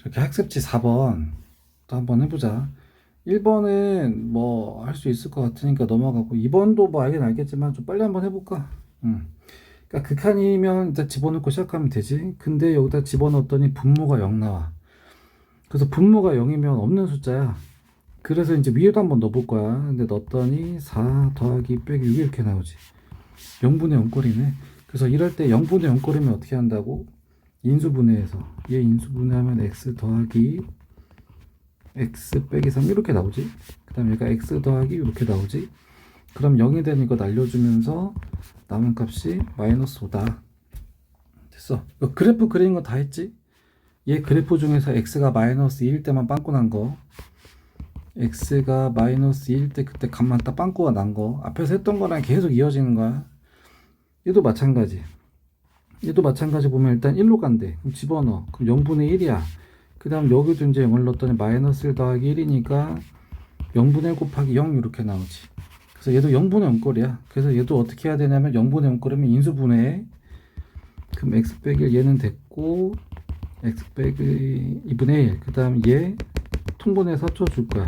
이렇게 학습지 4번 또 한번 해보자. 1번은 뭐 할 수 있을 것 같으니까 넘어가고 2번도 뭐 알긴 알겠지만 좀 빨리 한번 해볼까? 그러니까 극한이면 일단 집어넣고 시작하면 되지. 근데 여기다 집어넣었더니 분모가 0 나와. 그래서 분모가 0이면 없는 숫자야. 그래서 이제 위에도 한번 넣어볼 거야. 근데 넣었더니 4 더하기 빼기 6 이렇게 나오지. 0분의 0꼴이네. 그래서 이럴 때 0분의 0꼴이면 어떻게 한다고? 인수분해해서 얘 인수분해하면 x 더하기 x 빼기 3 이렇게 나오지. 그 다음에 얘가 x 더하기 이렇게 나오지. 그럼 0이 되는 거 날려주면서 남은 값이 마이너스 5다. 됐어. 이거 그래프 그리는 거 다 했지? 얘 그래프 중에서 x가 마이너스 2일 때만 빵꾸 난 거, x가 마이너스 2일 때 그때 값만 딱 빵꾸가 난 거, 앞에서 했던 거랑 계속 이어지는 거야. 얘도 마찬가지. 얘도 마찬가지. 보면 일단 1로 간대. 그럼 집어넣어. 그럼 0분의 1이야. 그 다음 여기도 이제 0을 넣었더니 마이너스 1 더하기 1이니까 0분의 1 곱하기 0 이렇게 나오지. 그래서 얘도 0분의 0꼴이야. 그래서 얘도 어떻게 해야 되냐면 0분의 0꼴이면 인수분해. 그럼 x 빼기 1 얘는 됐고 x 빼기 2분의 1. 그 다음 얘 통분해서 합쳐줄 거야.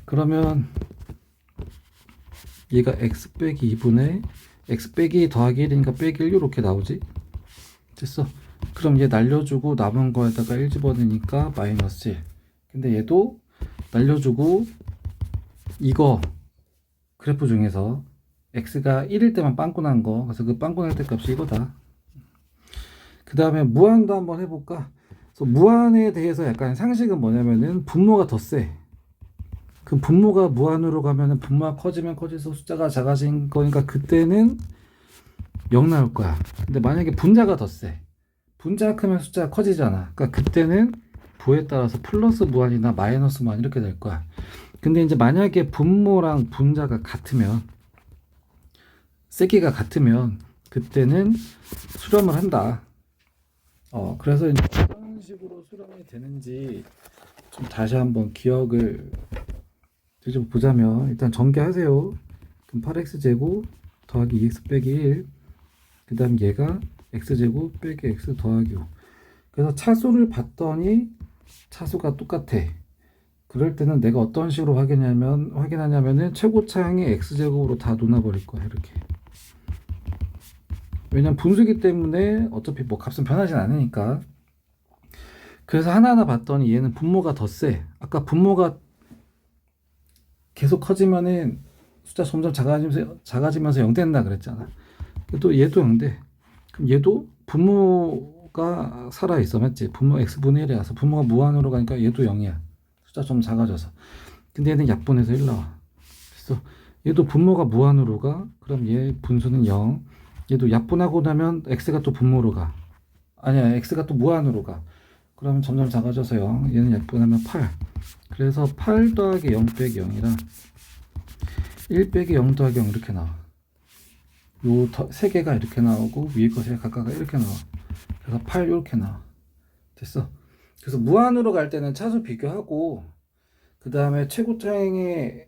그러면 얘가 x 빼기 2분의 x 빼기 더하기 1이니까 빼기 1 이렇게 나오지. 됐어. 그럼 얘 날려주고 남은 거에다가 1 집어넣으니까 마이너스 1. 근데 얘도 날려주고 이거 그래프 중에서 x가 1일 때만 빵꾸 난 거, 그래서 그 빵꾸 날 때 값이 이거다. 그 다음에 무한도 한번 해볼까? 그래서 무한에 대해서 약간 상식은 뭐냐면은 분모가 더 세. 그 분모가 무한으로 가면은 분모가 커지면 커질수록 숫자가 작아진 거니까 그때는 0 나올 거야. 근데 만약에 분자가 더 세. 분자가 크면 숫자가 커지잖아. 그러니까 그때는 부에 따라서 플러스 무한이나 마이너스 무한 이렇게 될 거야. 근데 이제 만약에 분모랑 분자가 같으면, 세기가 같으면 그때는 수렴을 한다. 그래서 이제 어떤 식으로 수렴이 되는지 좀 다시 한번 기억을 좀 보자면, 일단 전개하세요. 그럼 8x제곱 더하기 2x 빼기 1. 그 다음 얘가 x제곱 빼기 x 더하기 5. 그래서 차수를 봤더니 차수가 똑같아. 그럴 때는 내가 어떤 식으로 확인하냐면은 최고차항이 x제곱으로 다 놓아버릴 거야. 이렇게. 왜냐면 분수기 때문에 어차피 뭐 값은 변하진 않으니까. 그래서 하나하나 봤더니 얘는 분모가 더 세. 아까 분모가 계속 커지면은 숫자 점점 작아지면서 0 된다 그랬잖아. 또 얘도 0 돼. 그럼 얘도 분모가 살아있어. 맞지? 분모 x분의 1이라서 분모가 무한으로 가니까 얘도 0이야. 숫자 좀 작아져서. 근데 얘는 약분해서 1 나와. 그래서 얘도 분모가 무한으로 가. 그럼 얘 분수는 0. 얘도 약분하고 나면 x가 또 분모로 가. 아니야, x가 또 무한으로 가. 그러면 점점 작아져서 0. 얘는 약분하면 8. 그래서 8 더하기 0 빼기 0이라 1 빼기 0 더하기 0 이렇게 나와. 요 세 개가 이렇게 나오고 위에 거 세 각각 이렇게 나와. 그래서 8 이렇게 나와. 됐어. 그래서 무한으로 갈 때는 차수 비교하고, 그 다음에 최고차항의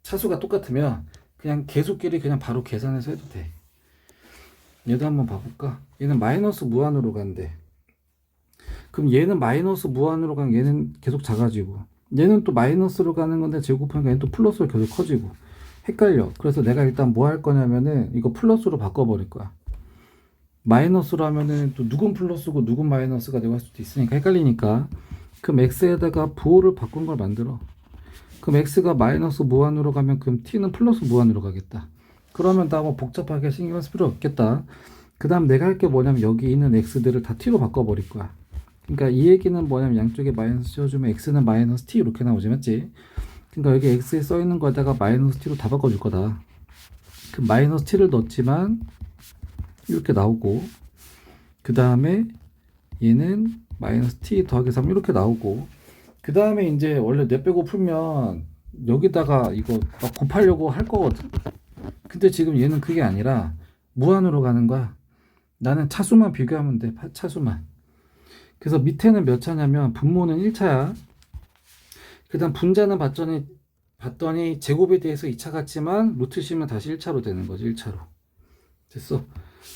차수가 똑같으면 그냥 계수끼리 그냥 바로 계산해서 해도 돼. 얘도 한번 봐볼까? 얘는 마이너스 무한으로 간대. 그럼 얘는 마이너스 무한으로 가면 얘는 계속 작아지고, 얘는 또 마이너스로 가는 건데 제곱하니까 얘는 또 플러스로 계속 커지고. 헷갈려. 그래서 내가 일단 뭐 할 거냐면은 이거 플러스로 바꿔버릴 거야. 마이너스로 하면은 또 누군 플러스고 누군 마이너스가 되고 할 수도 있으니까 헷갈리니까. 그럼 x에다가 부호를 바꾼 걸 만들어. 그럼 x가 마이너스 무한으로 가면 그럼 t는 플러스 무한으로 가겠다. 그러면 다 뭐 복잡하게 신경 쓸 필요 없겠다. 그 다음 내가 할 게 뭐냐면 여기 있는 x들을 다 t로 바꿔버릴 거야. 그러니까 이 얘기는 뭐냐면 양쪽에 마이너스 씌워주면 x는 마이너스 t 이렇게 나오지, 맞지? 그러니까 여기 x에 써있는 거에다가 마이너스 t로 다 바꿔줄 거다. 그 마이너스 t를 넣었지만 이렇게 나오고, 그 다음에 얘는 마이너스 t 더하기 3 이렇게 나오고, 그 다음에 이제 원래 내 빼고 풀면 여기다가 이거 막 곱하려고 할 거거든. 근데 지금 얘는 그게 아니라 무한으로 가는 거야. 나는 차수만 비교하면 돼. 차수만. 그래서 밑에는 몇 차냐면 분모는 1차야. 그 다음 분자는 봤더니 제곱에 대해서 2차 같지만 루트 씌우면 다시 1차로 되는 거지. 1차로. 됐어.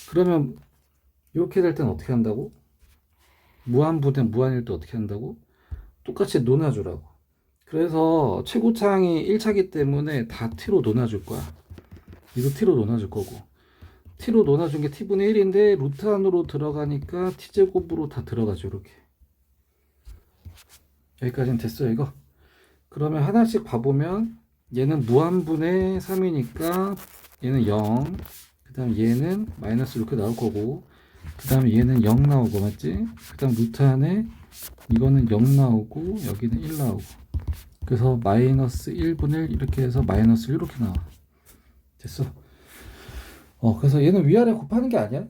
그러면 이렇게 될 땐 어떻게 한다고? 무한부대 무한일 때 어떻게 한다고? 똑같이 논아주라고. 그래서 최고차항이 1차기 때문에 다 t로 논아줄 거야. 이거 t로 논아줄 거고, t로 논아준 게 t분의 1인데 루트 안으로 들어가니까 t제곱으로 다 들어가죠. 이렇게. 여기까지는 됐어요 이거. 그러면 하나씩 봐보면 얘는 무한분의 3이니까 얘는 0, 그 다음 얘는 마이너스 이렇게 나올 거고, 그 다음에 얘는 0 나오고, 맞지? 그 다음 루트 안에 이거는 0 나오고 여기는 1 나오고, 그래서 마이너스 1분의 1 이렇게 해서 마이너스 1 이렇게 나와. 됐어. 그래서 얘는 위아래 곱하는 게 아니야.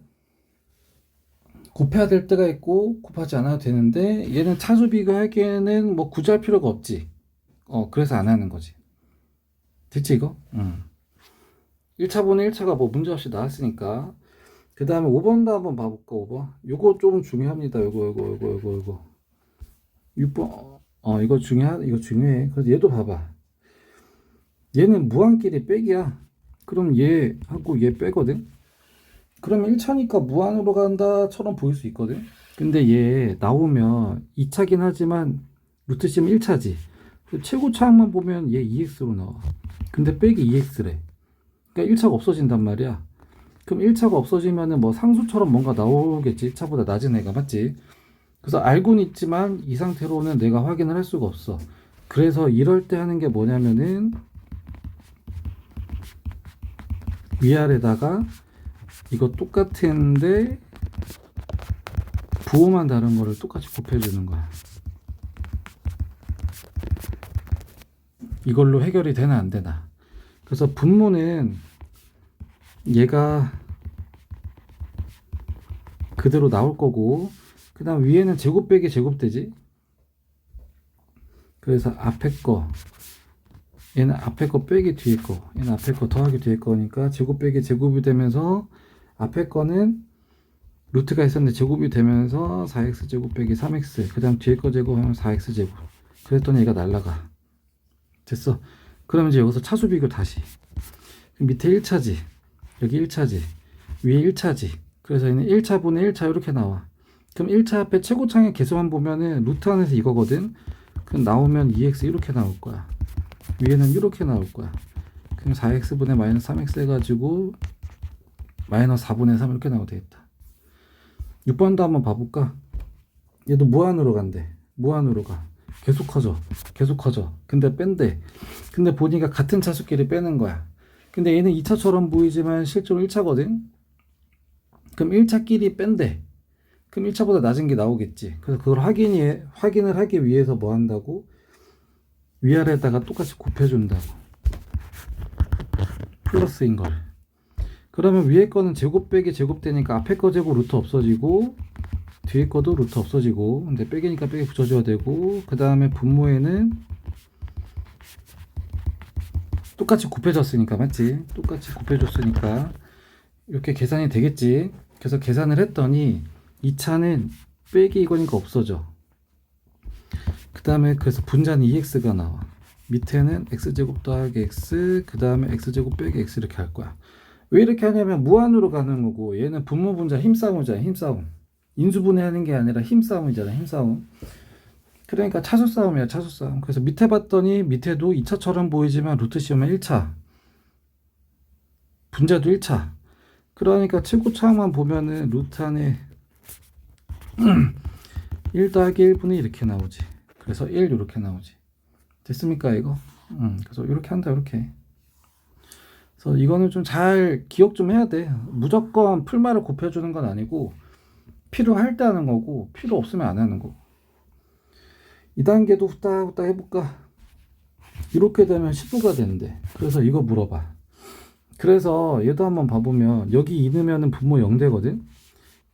곱해야 될 때가 있고 곱하지 않아도 되는데, 얘는 차수 비교하기에는 뭐 굳이 할 필요가 없지. 그래서 안 하는 거지. 됐지 이거? 1차분의 1차가 뭐 문제없이 나왔으니까. 그 다음에 5번도 한번 봐볼까. 5번 요거 좀 중요합니다. 요거 6번 이거 중요해. 그래서 얘도 봐봐. 얘는 무한끼리 빼기야. 그럼 얘하고 얘 빼거든. 그러면 1차니까 무한으로 간다처럼 보일 수 있거든. 근데 얘 나오면 2차긴 하지만 루트 씌면 1차지. 최고차항만 보면 얘 2x로 나와. 근데 빼기 2x래. 그러니까 1차가 없어진단 말이야. 그럼 1차가 없어지면은 뭐 상수처럼 뭔가 나오겠지. 1차보다 낮은 애가, 맞지? 그래서 알고는 있지만 이 상태로는 내가 확인을 할 수가 없어. 그래서 이럴 때 하는 게 뭐냐면은 위아래다가 이거 똑같은데 부호만 다른 거를 똑같이 곱해주는 거야. 이걸로 해결이 되나 안 되나. 그래서 분모는 얘가 그대로 나올 거고, 그 다음 위에는 제곱 빼기 제곱 되지. 그래서 앞에 거, 얘는 앞에 거 빼기 뒤에 거, 얘는 앞에 거 더하기 뒤에 거니까 제곱 빼기 제곱이 되면서 앞에 거는 루트가 있었는데 제곱이 되면서 4x 제곱 빼기 3x, 그 다음 뒤에 거 제곱하면 4x 제곱. 그랬더니 얘가 날라가. 됐어. 그러면 이제 여기서 차수 비교 다시. 밑에 1차지, 여기 1차지, 위에 1차지. 그래서 얘는 1차분의 1차 이렇게 나와. 그럼 1차 앞에 최고차항의 개수만 보면은 루트 안에서 이거거든. 그럼 나오면 2x 이렇게 나올 거야. 위에는 이렇게 나올 거야. 그럼 4x분의 마이너스 3x 해가지고 마이너스 4분의 3 이렇게 나오면 되겠다. 6번도 한번 봐볼까? 얘도 무한으로 간대. 무한으로 가. 계속 커져. 계속 커져. 근데 뺀대. 근데 보니까 같은 차수끼리 빼는 거야. 근데 얘는 2차처럼 보이지만 실제로 1차거든. 그럼 1차끼리 뺀대. 그럼 1차보다 낮은 게 나오겠지. 그래서 그걸 확인을 하기 위해서 뭐 한다고? 위아래에다가 똑같이 곱해준다고. 플러스인 걸. 그러면 위에 거는 제곱 빼기 제곱 되니까 앞에 거 제곱 루트 없어지고, 뒤에 거도 루트 없어지고, 근데 빼기니까 빼기 붙여줘야 되고, 그 다음에 분모에는 똑같이 곱해줬으니까, 맞지? 똑같이 곱해줬으니까 이렇게 계산이 되겠지. 그래서 계산을 했더니 2차는 빼기 이거니까 없어져. 그 다음에 그래서 분자는 2x가 나와. 밑에는 x제곱 더하기 x, 그 다음에 x제곱 빼기 x 이렇게 할 거야. 왜 이렇게 하냐면 무한으로 가는 거고, 얘는 분모 분자 힘싸움이잖아. 힘싸움. 인수분해하는 게 아니라 힘싸움이잖아. 힘싸움. 그러니까 차수 싸움이야. 차수 싸움. 그래서 밑에 봤더니 밑에도 2차처럼 보이지만 루트 씌우면 1차, 분자도 1차. 그러니까 최고차항만 보면은 루트 안에 1 더하기 1분의 이렇게 나오지. 그래서 1 이렇게 나오지. 됐습니까 이거? 그래서 이렇게 한다. 이렇게. 그래서 이거는 좀 잘 기억 좀 해야 돼. 무조건 풀말을 곱해주는 건 아니고 필요할 때 하는 거고, 필요 없으면 안 하는 거고. 2단계도 후딱후딱 해볼까? 이렇게 되면 15가 되는데, 그래서 이거 물어봐. 그래서 얘도 한번 봐보면 여기 2 넣으면 분모 0 되거든.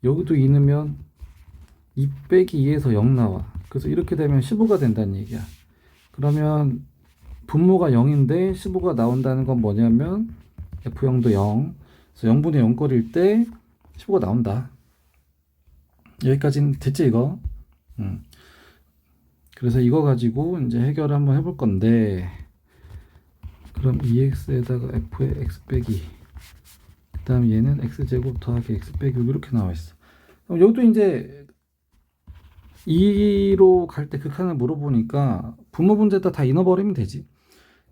여기도 2 넣으면 2 빼기 2에서 0 나와. 그래서 이렇게 되면 15가 된다는 얘기야. 그러면 분모가 0인데 15가 나온다는 건 뭐냐면 F0도 0, 그래서 0분의 0 거릴 때 15가 나온다. 여기까지는 됐지 이거? 그래서 이거 가지고 이제 해결을 한번 해볼 건데, 그럼 2x에다가 f의 x 빼기, 그 다음 얘는 x제곱 더하기 x 빼기 이렇게 나와 있어. 그럼 여기도 이제 2로 갈 때 극한을 물어보니까 분모 분자에다 다 인어버리면 되지.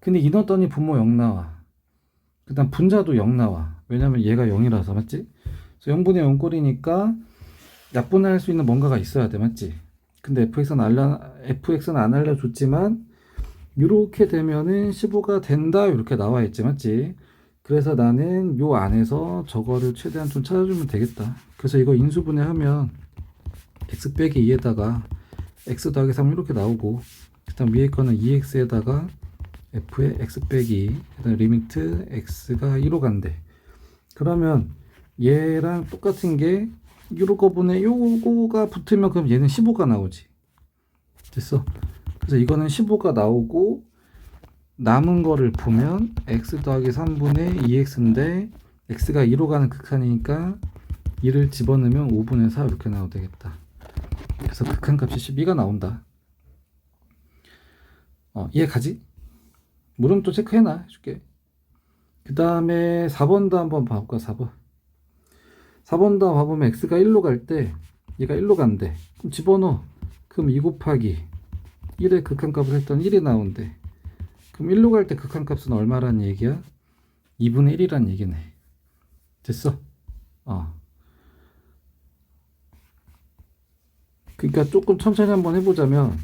근데 인었더니 분모 0 나와. 그 다음 분자도 0 나와. 왜냐면 얘가 0이라서, 맞지? 그래서 0분의 0 꼴이니까 약분할 수 있는 뭔가가 있어야 돼, 맞지? 근데 fx는 안 알려줬지만 이렇게 되면은 15가 된다 이렇게 나와 있지, 맞지? 그래서 나는 요 안에서 저거를 최대한 좀 찾아주면 되겠다. 그래서 이거 인수분해하면 x 빼기 2에다가 x 더하기 3 이렇게 나오고, 그 다음 위에 거는 2x에다가 f의 x 빼기, 그 다음 리미트 x가 1로 간대. 그러면 얘랑 똑같은 게 요거분에 요거가 붙으면 그럼 얘는 15가 나오지. 됐어. 그래서 이거는 15가 나오고, 남은 거를 보면 x 더하기 3분의 2x인데 x가 2로 가는 극한이니까 2를 집어넣으면 5분의 4 이렇게 나오면 되겠다. 그래서 극한값이 12가 나온다. 이해 가지? 물으면 또 체크해놔 해줄게. 그 다음에 4번도 한번 봐볼까. 4번도 봐보면 x가 1로 갈 때 얘가 1로 간대. 그럼 집어넣어. 그럼 2 곱하기 1의 극한값을 했더니 1이 나온대. 그럼 1로 갈 때 극한값은 얼마란 얘기야? 2분의 1이란 얘기네. 됐어? 그러니까 조금 천천히 한번 해보자면,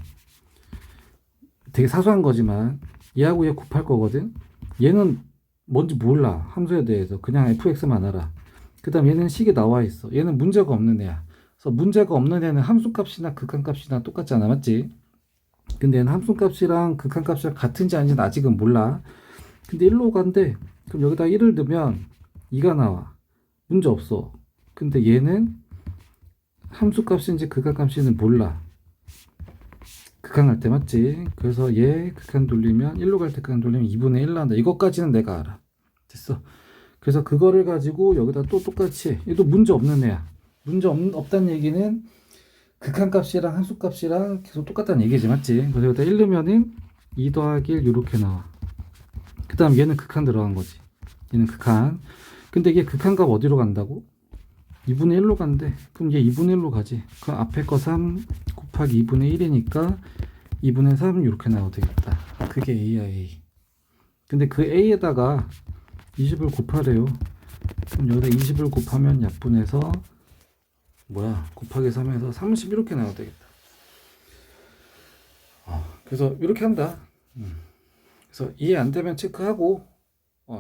되게 사소한 거지만 얘하고 얘 곱할 거거든. 얘는 뭔지 몰라, 함수에 대해서. 그냥 fx만 알아. 그 다음 얘는 식이 나와 있어. 얘는 문제가 없는 애야. 그래서 문제가 없는 애는 함수값이나 극한값이나 똑같잖아, 맞지? 근데 얘는 함수값이랑 극한값이랑 같은지 아닌지는 아직은 몰라. 근데 1로 간대. 그럼 여기다 1을 넣으면 2가 나와. 문제 없어. 근데 얘는 함수값인지 극한값인지는 몰라. 극한할 때, 맞지? 그래서 얘 극한 돌리면 1로 갈 때 극한 돌리면 2분의 1 나온다. 이것까지는 내가 알아. 됐어. 그래서 그거를 가지고 여기다 또 똑같이, 얘도 문제 없는 애야. 없다는 얘기는 극한값이랑 함수값이랑 계속 똑같다는 얘기지, 맞지? 그래서 여기다 1 넣으면은 2 더하기 1 이렇게 나와. 그 다음 얘는 극한 들어간 거지. 얘는 극한. 근데 이게 극한값 어디로 간다고? 2분의 1로 간대. 그럼 얘 2분의 1로 가지. 그럼 앞에 거 3 곱하기 2분의 1이니까 2분의 3 이렇게 나와도 되겠다. 그게 A야, A. 근데 그 A에다가 20을 곱하래요. 그럼 여기다 20을 곱하면 약분해서 곱하기 3에서 30 이렇게 나와도 되겠다. 그래서 이렇게 한다. 그래서 이해 안 되면 체크하고,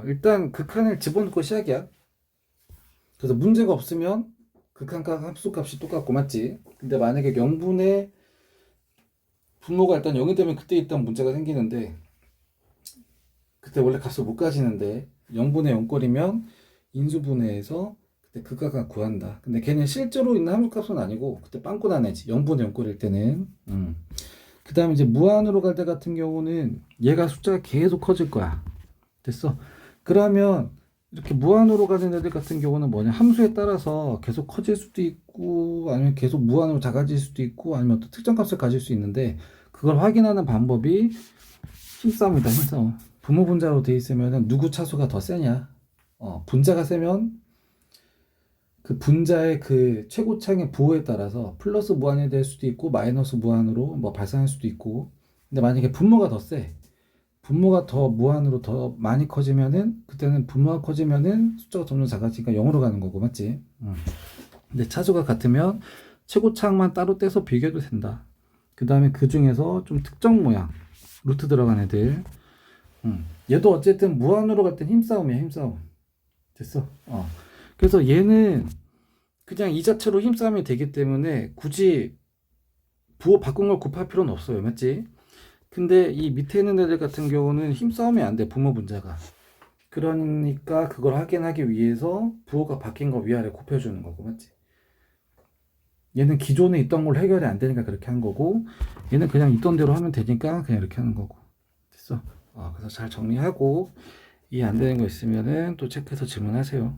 일단 극한을 집어넣고 시작이야. 그래서 문제가 없으면 극한값 함수값이 똑같고, 맞지? 근데 만약에 0분의 분모가 일단 0이 되면 그때 일단 문제가 생기는데, 그때 원래 값을 못 가지는데 0분의 0꼴이면 인수분해해서 그때 극한값 구한다. 근데 걔는 실제로 있는 함수값은 아니고 그때 빵꾸 나내지. 0분의 0꼴일 때는. 그 다음에 이제 무한으로 갈 때 같은 경우는 얘가 숫자가 계속 커질 거야. 됐어? 그러면 이렇게 무한으로 가는 애들 같은 경우는 뭐냐, 함수에 따라서 계속 커질 수도 있고 아니면 계속 무한으로 작아질 수도 있고 아니면 또 특정 값을 가질 수 있는데, 그걸 확인하는 방법이 힘싸움이다. 힘싸움. 분모 분자로 돼 있으면 누구 차수가 더 세냐. 분자가 세면 그 분자의 그 최고창의 부호에 따라서 플러스 무한이 될 수도 있고 마이너스 무한으로 뭐 발산할 수도 있고. 근데 만약에 분모가 더 세, 분모가 더 무한으로 더 많이 커지면은, 그때는 분모가 커지면은 숫자가 점점 작아지니까 0으로 가는 거고, 맞지? 근데 차수가 같으면 최고창만 따로 떼서 비교해도 된다. 그 다음에 그 중에서 좀 특정 모양 루트 들어간 애들, 얘도 어쨌든 무한으로 갈 땐 힘싸움이야, 힘싸움. 됐어? 그래서 얘는 그냥 이 자체로 힘싸움이 되기 때문에 굳이 부호 바꾼 걸 곱할 필요는 없어요, 맞지? 근데 이 밑에 있는 애들 같은 경우는 힘싸움이 안 돼, 분모 분자가. 그러니까 그걸 확인하기 위해서 부호가 바뀐 거 위아래 곱해주는 거고, 맞지? 얘는 기존에 있던 걸 해결이 안 되니까 그렇게 한 거고, 얘는 그냥 있던 대로 하면 되니까 그냥 이렇게 하는 거고. 됐어? 그래서 잘 정리하고, 이해 안 되는 거 있으면은 또 체크해서 질문하세요.